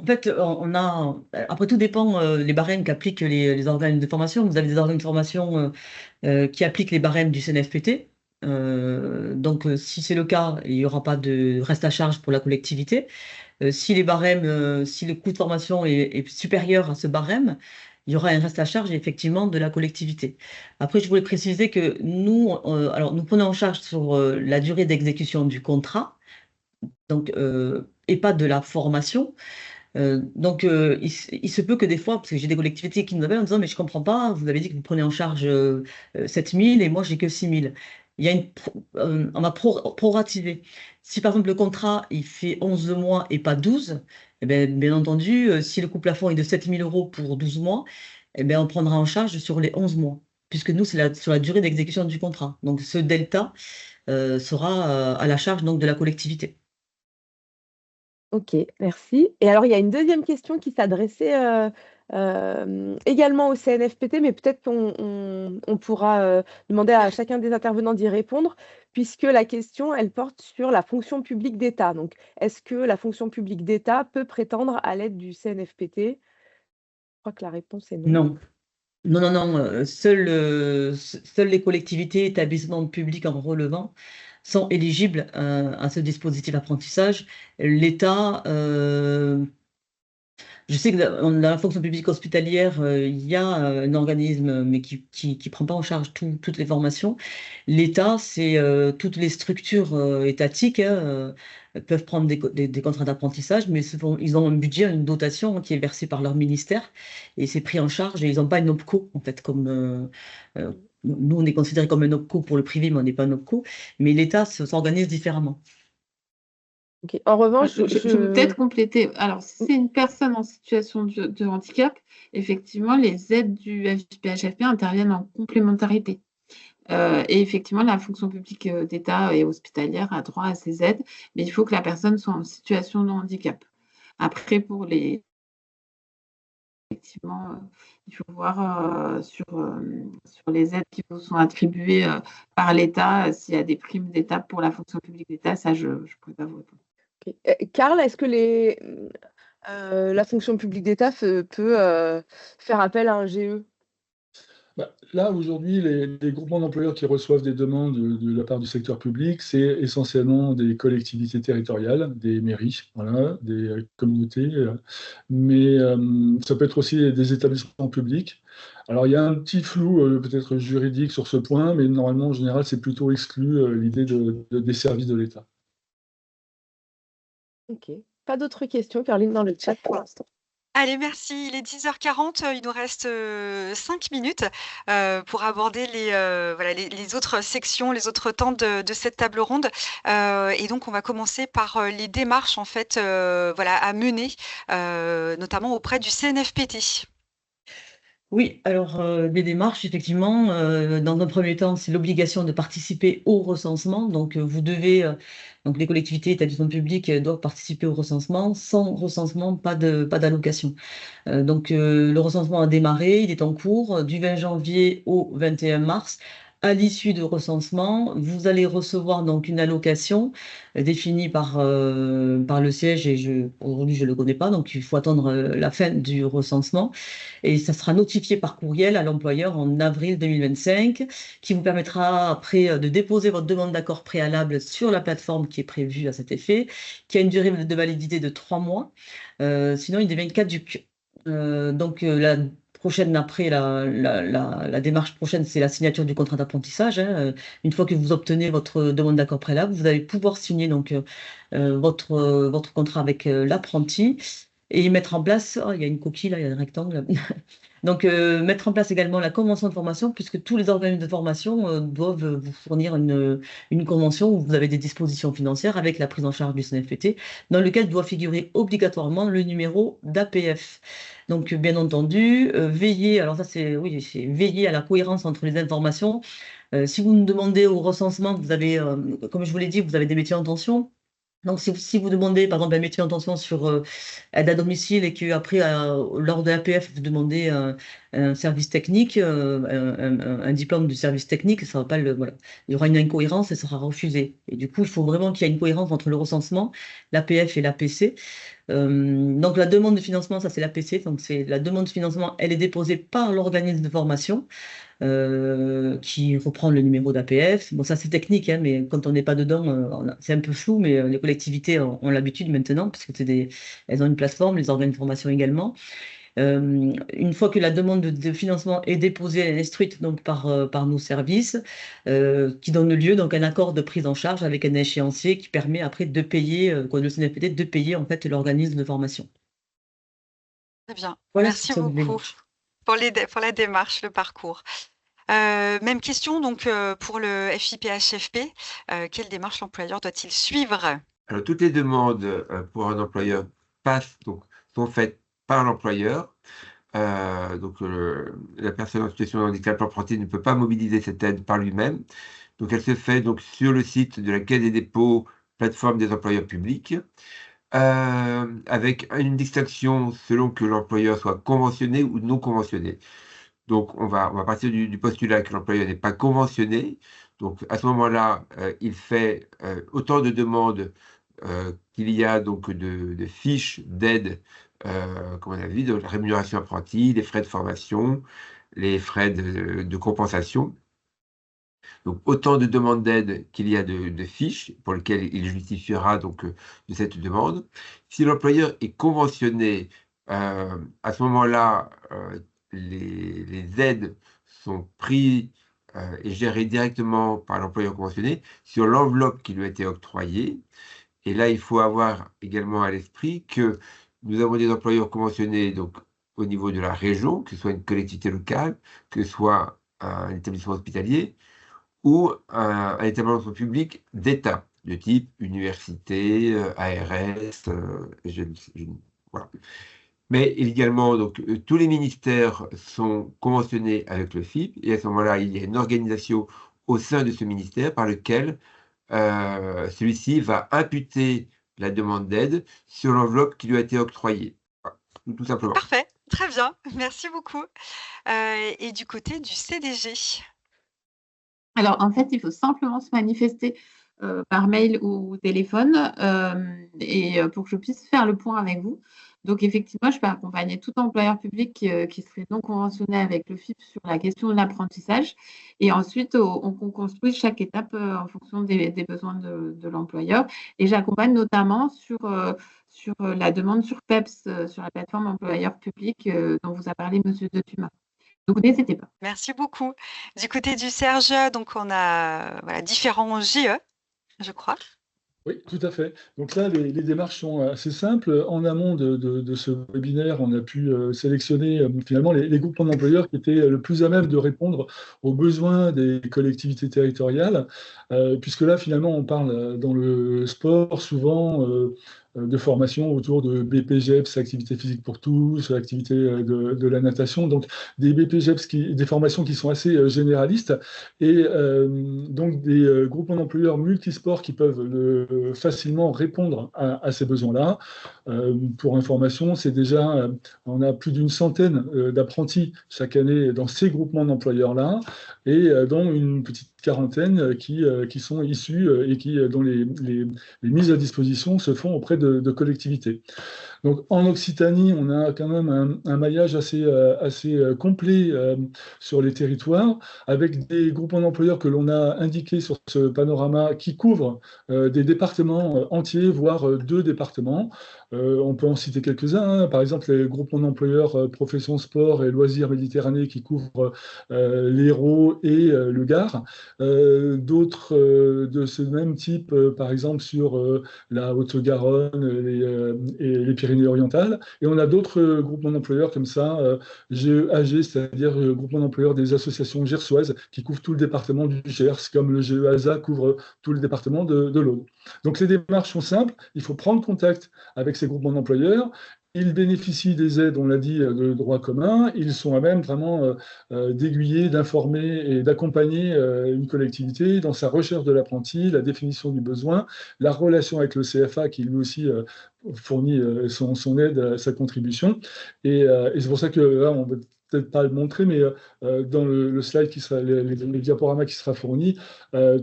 En fait, on a, après tout dépend les barèmes qu'appliquent les organismes de formation. Vous avez des organismes de formation qui appliquent les barèmes du CNFPT. Donc, si c'est le cas, il n'y aura pas de reste à charge pour la collectivité. Si les barèmes, si le coût de formation est supérieur à ce barème, il y aura un reste à charge effectivement de la collectivité. Après, je voulais préciser que nous, alors nous prenons en charge sur la durée d'exécution du contrat, donc et pas de la formation. Donc, il se peut que des fois, parce que j'ai des collectivités qui nous appellent en disant, mais je comprends pas, vous avez dit que vous prenez en charge 7 000 et moi, j'ai que 6 000. Il y a on va proratiser. Si par exemple le contrat, il fait 11 mois et pas 12, eh bien entendu, si le coût plafond est de 7 000 euros pour 12 mois, eh bien, on prendra en charge sur les 11 mois, puisque nous, c'est sur la durée d'exécution du contrat. Donc, ce delta sera à la charge donc, de la collectivité. OK, merci. Et alors, il y a une deuxième question qui s'adressait, également au CNFPT, mais peut-être qu'on pourra, demander à chacun des intervenants d'y répondre, puisque la question, elle porte sur la fonction publique d'État. Donc, est-ce que la fonction publique d'État peut prétendre à l'aide du CNFPT? Je crois que la réponse est non. Non. Non, non, non. Seules les collectivités, établissements publics en relevant sont éligibles à ce dispositif d'apprentissage. L'État, je sais que dans la fonction publique hospitalière, il y a un organisme, mais qui prend pas en charge toutes les formations. L'État, c'est toutes les structures étatiques hein, peuvent prendre des contrats d'apprentissage, mais ils ont un budget, une dotation qui est versée par leur ministère, et c'est pris en charge, et ils n'ont pas une OPCO, en fait, comme nous, on est considéré comme un OPCO pour le privé, mais on n'est pas un OPCO, mais l'État s'organise différemment. OK. En revanche, Je peux peut-être compléter. Alors, si c'est une personne en situation de handicap, effectivement, les aides du FIPHFP interviennent en complémentarité. Et effectivement, la fonction publique d'État et hospitalière a droit à ces aides, mais il faut que la personne soit en situation de handicap. Après, effectivement, il faut voir sur les aides qui vous sont attribuées par l'État, s'il y a des primes d'État pour la fonction publique d'État, ça, je ne pourrais pas vous répondre. OK. Karl, est-ce que la fonction publique d'État peut faire appel à un GE? Là, aujourd'hui, les groupements d'employeurs qui reçoivent des demandes de la part du secteur public, c'est essentiellement des collectivités territoriales, des mairies, voilà, des communautés, mais ça peut être aussi des établissements publics. Alors, il y a un petit flou peut-être juridique sur ce point, mais normalement, en général, c'est plutôt exclu l'idée des services de l'État. OK. Pas d'autres questions, Caroline, dans le chat pour l'instant. Allez, merci. Il est 10h40, il nous reste 5 minutes pour aborder les autres sections, les autres temps de cette table ronde. Et donc, on va commencer par les démarches en fait, à mener, notamment auprès du CNFPT. Oui, alors des démarches, effectivement, dans un premier temps, c'est l'obligation de participer au recensement. Donc, vous devez, donc les collectivités, établissements publics doivent participer au recensement. Sans recensement, pas d'allocation. Donc, le recensement a démarré, il est en cours du 20 janvier au 21 mars. À l'issue du recensement, vous allez recevoir donc une allocation définie par le siège et aujourd'hui je ne le connais pas, donc il faut attendre la fin du recensement et ça sera notifié par courriel à l'employeur en avril 2025 qui vous permettra après de déposer votre demande d'accord préalable sur la plateforme qui est prévue à cet effet, qui a une durée de validité de 3 mois. Sinon, il devient caduc. Donc, la prochaine après la démarche prochaine, c'est la signature du contrat d'apprentissage, hein. Une fois que vous obtenez votre demande d'accord préalable, vous allez pouvoir signer donc votre contrat avec l'apprenti et mettre en place, oh, il y a une coquille là, il y a un rectangle. Donc, mettre en place également la convention de formation, puisque tous les organismes de formation doivent vous fournir une convention où vous avez des dispositions financières avec la prise en charge du CNFPT, dans lequel doit figurer obligatoirement le numéro d'APF. Donc, bien entendu, veiller, alors ça c'est oui, c'est veiller à la cohérence entre les informations. Si vous nous demandez au recensement, vous avez, comme je vous l'ai dit, vous avez des métiers en tension. Donc, si vous demandez, par exemple, un métier en tension sur aide à domicile et qu'après, lors de l'APF, vous demandez un service technique, un diplôme de service technique, ça va pas voilà. Il y aura une incohérence et ça sera refusé. Et du coup, il faut vraiment qu'il y ait une cohérence entre le recensement, l'APF et l'APC. Donc, la demande de financement, ça c'est l'APC. Donc, c'est la demande de financement, elle est déposée par l'organisme de formation. Qui reprend le numéro d'APF. Bon, ça c'est technique, hein, mais quand on n'est pas dedans, c'est un peu flou, mais les collectivités ont l'habitude maintenant, parce que elles ont une plateforme, les organes de formation également. Une fois que la demande de financement est déposée, elle est instruite donc par nos services, qui donne lieu donc à un accord de prise en charge avec un échéancier qui permet après de payer, le CNFPT, de payer en fait l'organisme de formation. Très bien. Voilà, Merci ça, beaucoup pour la démarche, le parcours. Même question donc pour le FIPHFP. Quelle démarche l'employeur doit-il suivre? Alors, toutes les demandes pour un employeur sont faites par l'employeur. Donc, la personne en situation de handicap apprenti ne peut pas mobiliser cette aide par lui-même. Donc, elle se fait donc sur le site de la Caisse des dépôts, plateforme des employeurs publics, avec une distinction selon que l'employeur soit conventionné ou non conventionné. Donc, on va partir du postulat que l'employeur n'est pas conventionné. Donc, à ce moment-là, il fait autant de demandes qu'il y a donc de fiches d'aide, comme on a vu, de la rémunération apprentie, les frais de formation, les frais de compensation. Donc, autant de demandes d'aide qu'il y a de fiches pour lesquelles il justifiera donc de cette demande. Si l'employeur est conventionné, à ce moment-là, les aides sont prises et gérées directement par l'employeur conventionné sur l'enveloppe qui lui a été octroyée. Et là, il faut avoir également à l'esprit que nous avons des employeurs conventionnés donc, au niveau de la région, que ce soit une collectivité locale, que ce soit un établissement hospitalier ou un établissement public d'État, de type université, ARS, voilà. Mais également, donc, tous les ministères sont conventionnés avec le FIP, et à ce moment-là, il y a une organisation au sein de ce ministère par lequel celui-ci va imputer la demande d'aide sur l'enveloppe qui lui a été octroyée. Voilà, tout simplement. Parfait, très bien, merci beaucoup. Et du côté du CDG? Alors, en fait, il faut simplement se manifester par mail ou téléphone et pour que je puisse faire le point avec vous. Donc, effectivement, je peux accompagner tout employeur public qui serait non conventionné avec le FIP sur la question de l'apprentissage. Et ensuite, on construit chaque étape en fonction des besoins de l'employeur. Et j'accompagne notamment sur la demande sur PEPS, sur la plateforme employeur public dont vous a parlé M. De Thumas. Donc, n'hésitez pas. Merci beaucoup. Du côté du CRGE, donc on a différents GE, je crois. Oui, tout à fait. Donc là, les démarches sont assez simples. En amont de ce webinaire, on a pu sélectionner finalement les groupements d'employeurs qui étaient le plus à même de répondre aux besoins des collectivités territoriales, puisque là, finalement, on parle dans le sport souvent de formation autour de BPGEPS, activité physique pour tous, activité de la natation, donc des BPGEPS, des formations qui sont assez généralistes, et donc des groupements d'employeurs multisports qui peuvent facilement répondre à ces besoins-là. Pour information, on a plus d'une centaine d'apprentis chaque année dans ces groupements d'employeurs-là, et dont une petite quarantaine qui sont issus et dont les mises à disposition se font auprès de collectivités. Donc, en Occitanie, on a quand même un maillage assez complet sur les territoires, avec des groupements d'employeurs que l'on a indiqués sur ce panorama qui couvrent des départements entiers, voire 2 départements. On peut en citer quelques-uns, hein. Par exemple, les groupements d'employeurs profession sport et loisirs Méditerranée qui couvrent l'Hérault et le Gard. D'autres de ce même type, par exemple, sur la Haute-Garonne et les Pyrénées-Orientales. Et on a d'autres groupements d'employeurs comme ça, GEAG, c'est-à-dire groupement d'employeurs des associations gersoises qui couvrent tout le département du Gers, comme le GEASA couvre tout le département de l'Aude. Donc les démarches sont simples, il faut prendre contact avec ces groupements d'employeurs. Ils bénéficient des aides, on l'a dit, de droit commun. Ils sont à même vraiment d'aiguiller, d'informer et d'accompagner une collectivité dans sa recherche de l'apprenti, la définition du besoin, la relation avec le CFA qui lui aussi fournit son aide, sa contribution. Et c'est pour ça que là, on ne peut peut-être pas le montrer, mais dans le slide qui sera, le diaporama qui sera fourni,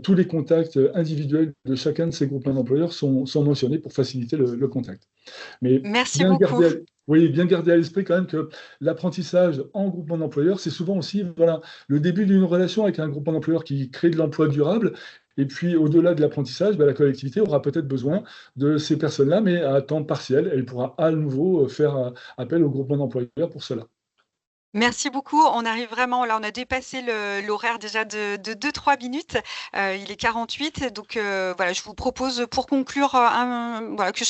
tous les contacts individuels de chacun de ces groupements d'employeurs sont mentionnés pour faciliter le contact. Mais Merci beaucoup. bien garder à l'esprit quand même que l'apprentissage en groupement d'employeurs, c'est souvent aussi le début d'une relation avec un groupement d'employeurs qui crée de l'emploi durable. Et puis, au-delà de l'apprentissage, la collectivité aura peut-être besoin de ces personnes-là, mais à temps partiel. Elle pourra à nouveau faire appel au groupement d'employeurs pour cela. Merci beaucoup. On arrive vraiment, là, on a dépassé l'horaire déjà de 2-3 minutes. Il est 48. Donc, voilà, je vous propose pour conclure voilà, que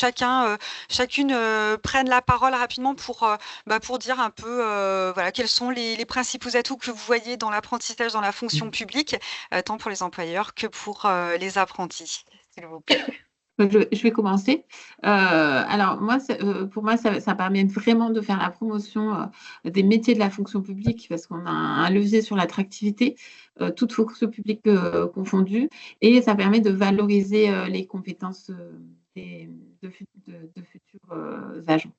chacune prenne la parole rapidement pour dire un peu voilà, quels sont les principaux atouts que vous voyez dans l'apprentissage dans la fonction publique, tant pour les employeurs que pour les apprentis, s'il vous plaît. Je vais commencer. Alors, pour moi, ça permet vraiment de faire la promotion des métiers de la fonction publique parce qu'on a un levier sur l'attractivité, toute fonction publique confondue, et ça permet de valoriser les compétences de futurs agents.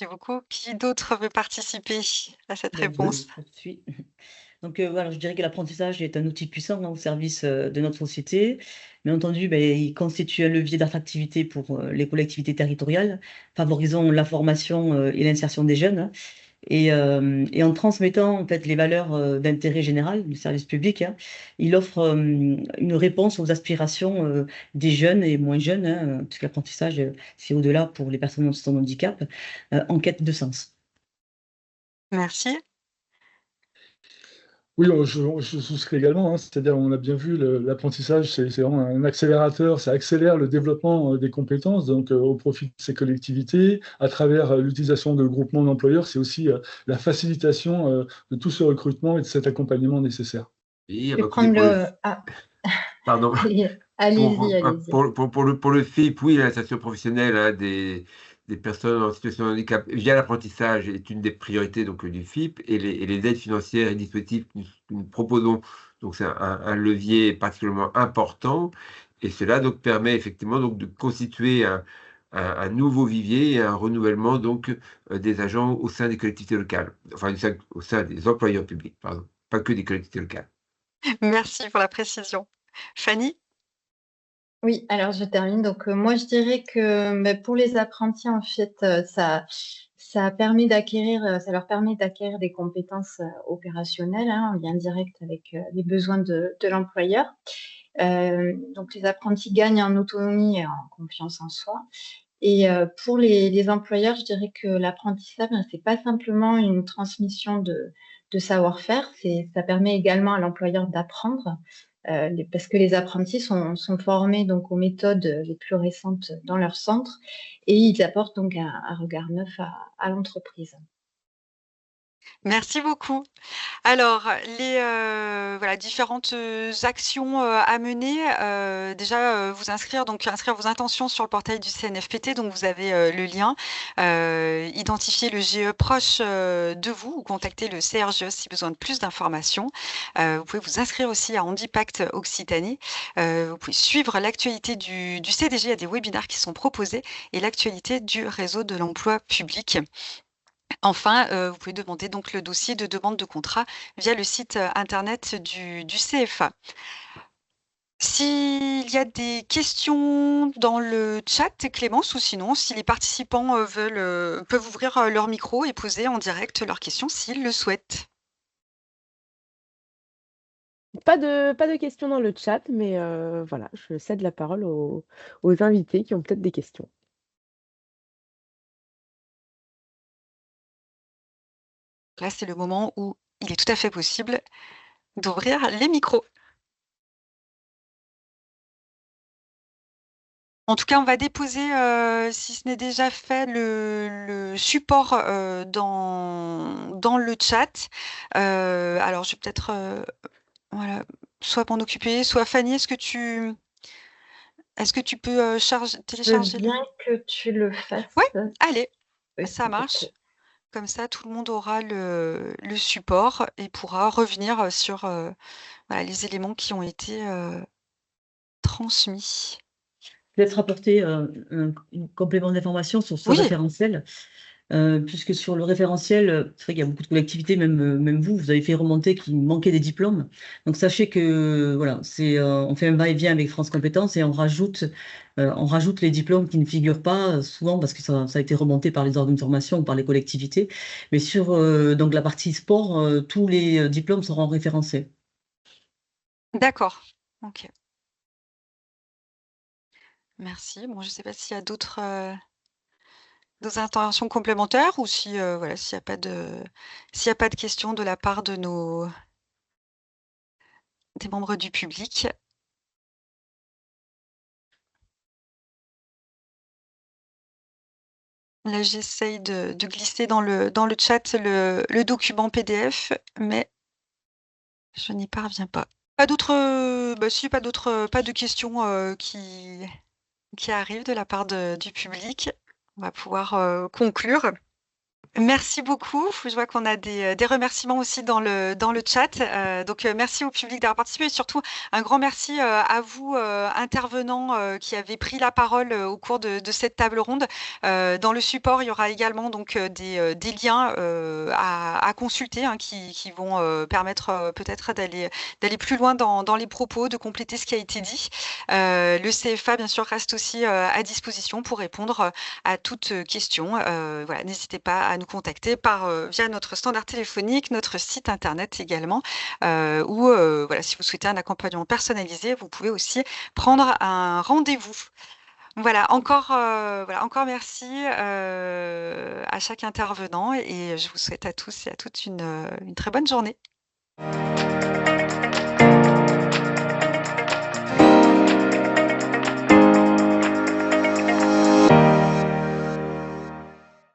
Merci beaucoup. Qui d'autre veut participer à cette réponse? Donc, voilà, je dirais que l'apprentissage est un outil puissant au service de notre société. Bien entendu, il constitue un levier d'attractivité pour les collectivités territoriales, favorisant la formation et l'insertion des jeunes, hein. Et en transmettant en fait les valeurs d'intérêt général du service public, hein, il offre une réponse aux aspirations des jeunes et moins jeunes, hein, puisque l'apprentissage, c'est au-delà pour les personnes en situation de handicap, en quête de sens. Merci. Oui, je souscris également, hein. C'est-à-dire, on a bien vu, l'apprentissage, c'est vraiment un accélérateur, ça accélère le développement des compétences, donc au profit de ces collectivités, à travers l'utilisation de groupements d'employeurs, c'est aussi la facilitation de tout ce recrutement et de cet accompagnement nécessaire. Et Pardon. Allez-y. Pour le FIP, oui, l'insertion professionnelle, hein, des personnes en situation de handicap via l'apprentissage est une des priorités donc, du FIP, et les aides financières et dispositifs que nous proposons, donc c'est un levier particulièrement important, et cela donc permet effectivement donc, de constituer un nouveau vivier et un renouvellement donc, des agents au sein des collectivités locales, enfin au sein des employeurs publics, pardon, pas que des collectivités locales. Merci pour la précision. Fanny? Oui, alors je termine. Donc, moi, je dirais que pour les apprentis, en fait, ça leur permet d'acquérir des compétences opérationnelles, hein, en lien direct avec les besoins de l'employeur. Donc, les apprentis gagnent en autonomie et en confiance en soi. Et pour les employeurs, je dirais que l'apprentissage, c'est pas simplement une transmission de savoir-faire, ça permet également à l'employeur d'apprendre, parce que les apprentis sont formés donc aux méthodes les plus récentes dans leur centre, et ils apportent donc un regard neuf à l'entreprise. Merci beaucoup. Alors, les voilà, différentes actions à mener. Déjà, inscrire vos intentions sur le portail du CNFPT. Donc, vous avez le lien. Identifier le GE proche de vous ou contacter le CRGE si besoin de plus d'informations. Vous pouvez vous inscrire aussi à Handipact Occitanie. Vous pouvez suivre l'actualité du CDG. Il y a des webinaires qui sont proposés et l'actualité du réseau de l'emploi public. Enfin, vous pouvez demander donc le dossier de demande de contrat via le site internet du CFA. S'il y a des questions dans le chat, Clémence, ou sinon, si les participants peuvent ouvrir leur micro et poser en direct leurs questions s'ils le souhaitent. Pas de questions dans le chat, mais voilà, je cède la parole aux invités qui ont peut-être des questions. Là, c'est le moment où il est tout à fait possible d'ouvrir les micros. En tout cas, on va déposer, si ce n'est déjà fait, le support dans le chat. Alors, je vais peut-être voilà, soit m'en occuper, soit Fanny, est-ce que tu peux Je veux télécharger le... bien que tu le fasses. Ouais, allez, Oui, ça beaucoup. marche. Comme ça, tout le monde aura le support et pourra revenir sur voilà, les éléments qui ont été transmis. Peut-être apporter un complément d'information sur ce Oui. référentiel, puisque sur le référentiel, c'est vrai qu'il y a beaucoup de collectivités, même vous avez fait remonter qu'il manquait des diplômes. Donc sachez que voilà, on fait un va-et-vient avec France Compétences et on rajoute les diplômes qui ne figurent pas souvent parce que ça a été remonté par les organes de formation ou par les collectivités. Mais sur donc la partie sport, tous les diplômes seront référencés. D'accord. Ok. Merci. Bon, je ne sais pas s'il y a d'autres interventions complémentaires ou si voilà, s'il n'y a pas de questions de la part des membres du public. Là, j'essaye de glisser dans le chat le document PDF, mais je n'y parviens pas. Pas d'autres, pas de questions qui arrivent de la part du public. On va pouvoir conclure. Merci beaucoup. Je vois qu'on a des remerciements aussi dans le chat. Donc, merci au public d'avoir participé et surtout un grand merci à vous, intervenants, qui avez pris la parole au cours de cette table ronde. Dans le support, il y aura également donc des liens à consulter hein, qui vont permettre peut-être d'aller plus loin dans les propos, de compléter ce qui a été dit. Le CFA, bien sûr, reste aussi à disposition pour répondre à toute question. Voilà, n'hésitez pas à nous contacter via notre standard téléphonique, notre site internet également, ou voilà, si vous souhaitez un accompagnement personnalisé, vous pouvez aussi prendre un rendez-vous. Voilà, encore merci à chaque intervenant et je vous souhaite à tous et à toutes une très bonne journée.